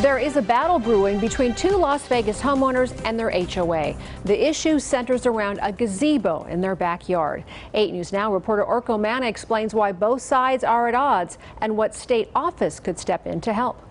There is a battle brewing between two Las Vegas homeowners and their HOA. The issue centers around a gazebo in their backyard. 8 News Now reporter Orko Manna explains why both sides are at odds and what state office could step in to help.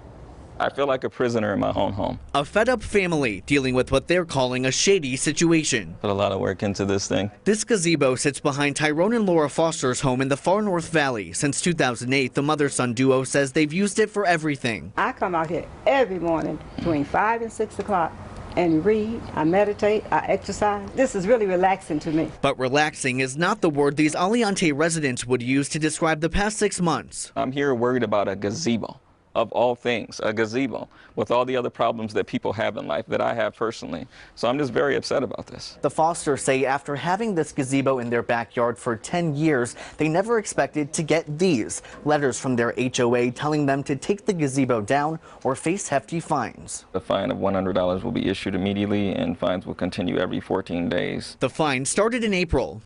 I feel like a prisoner in my own home. A fed-up family dealing with what they're calling a shady situation. Put a lot of work into this thing. This gazebo sits behind Tyrone and Laura Foster's home in the far North Valley. Since 2008, the mother-son duo says they've used it for everything. I come out here every morning between 5 and 6 o'clock and read, I meditate, I exercise. This is really relaxing to me. But relaxing is not the word these Aliante residents would use to describe the past 6 months. I'm here worried about a gazebo. Of all things, a gazebo, with all the other problems that people have in life that I have personally. So I'm just very upset about this. The Fosters say after having this gazebo in their backyard for 10 years, they never expected to get these letters from their HOA telling them to take the gazebo down or face hefty fines. The fine of $100 will be issued immediately, and fines will continue every 14 days. The fine started in April.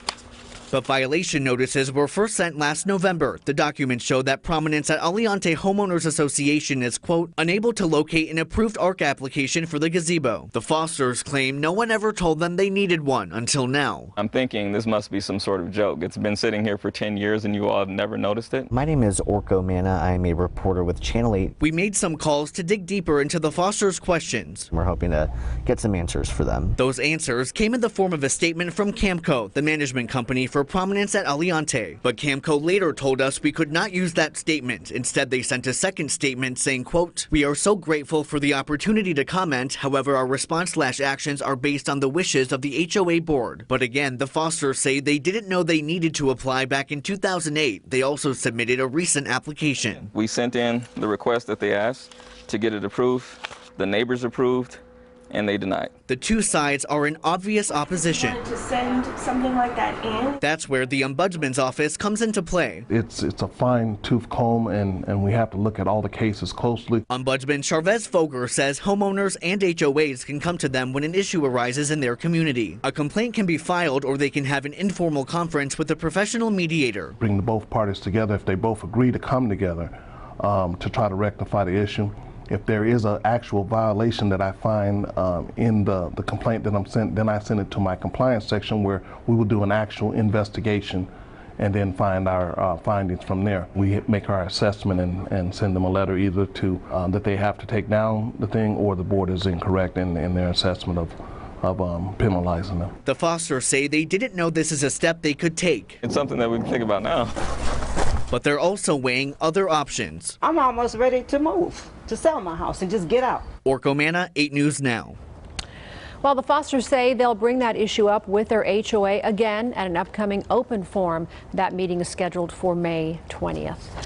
But violation notices were first sent last November. The documents show that prominence at Aliante Homeowners Association is, quote, unable to locate an approved ARC application for the gazebo. The Fosters claim no one ever told them they needed one until now. I'm thinking this must be some sort of joke. It's been sitting here for 10 years and you all have never noticed it? My name is Orko Manna. I'm a reporter with Channel 8. We made some calls to dig deeper into the Fosters' questions. We're hoping to get some answers for them. Those answers came in the form of a statement from Camco, the management company for prominence at Aliante. But Camco later told us we could not use that statement. Instead, they sent a second statement saying, quote, we are so grateful for the opportunity to comment. However, our response/actions are based on the wishes of the HOA board. But again, the Fosters say they didn't know they needed to apply back in 2008. They also submitted a recent application. We sent in the request that they asked to get it approved. The neighbors approved, and they denied. The two sides are in obvious opposition. To send something like that in? That's where the Ombudsman's office comes into play. It's a fine-tooth comb, and we have to look at all the cases closely. Ombudsman Charvez Foger says homeowners and HOAs can come to them when an issue arises in their community. A complaint can be filed, or they can have an informal conference with a professional mediator. Bring both parties together if they both agree to come together to try to rectify the issue. If there is an actual violation that I find in the complaint that I'm sent, then I send it to my compliance section where we will do an actual investigation and then find our findings from there. We make our assessment and send them a letter either to that they have to take down the thing or the board is incorrect in their assessment of penalizing them. The Fosters say they didn't know this is a step they could take. It's something that we can think about now. But they're also weighing other options. I'm almost ready to move, to sell my house and just get out. Orko Manna, 8 News Now. Well, the Fosters say they'll bring that issue up with their HOA again at an upcoming open forum. That meeting is scheduled for May 20th.